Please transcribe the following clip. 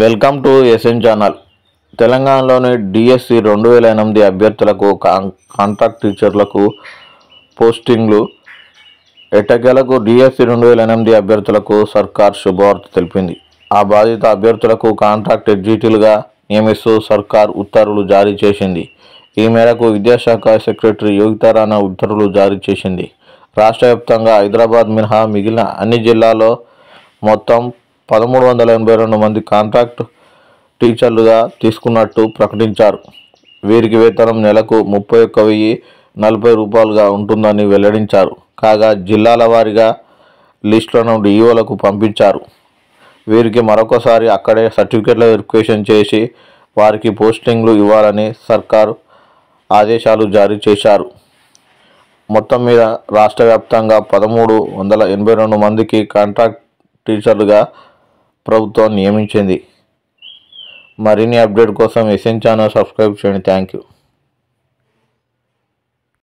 Welcome to SN channel. తెలంగాణలోని DSC 2008 అభ్యర్థులకు contract టీచర్లకు పోస్టింగ్లు. ఎట్టకేలకు డిఎస్సి 2008 అభ్యర్థులకు సర్కార్ శుభవార్త తెలిపింది. ఆ బాధిత అభ్యర్థులకు కాంట్రాక్ట్ ఎగ్జిక్యూటివ్లుగా నియమిస్తూ సర్కార్ ఉత్తర్వులు జారీ చేసింది. ఈ మేరకు విద్యాశాఖ సెక్రటరీ యోగితా రాణా ఉత్తర్వులు జారీ చేసింది. రాష్ట్ర వ్యాప్తంగా హైదరాబాద్ మినహా మిగిలిన అన్ని జిల్లాల్లో మొత్తం 1382 మంది కాంట్రాక్ట్ టీచర్లుగా తీసుకున్నట్టు ప్రకటించారు. వీరికి వేతనం నెలకు 31,040 రూపాయలుగా ఉంటుందని వెల్లడించారు. కాగా జిల్లాల వారీగా లిస్టులను డిఈఓలకు పంపించారు. వీరికి మరొకసారి అక్కడే సర్టిఫికెట్ల వెరిఫికేషన్ చేసి వారికి పోస్టింగ్లు ఇవ్వాలని సర్కారు ఆదేశాలు జారీ చేశారు. మొత్తం మీద రాష్ట్ర వ్యాప్తంగా 1382 మందికి కాంట్రాక్ట్ టీచర్లుగా ప్రభుత్వం నియమించింది. మరిన్ని అప్డేట్ కోసం ఎస్ఎన్ ఛానల్ సబ్స్క్రైబ్ చేయండి. Thank you.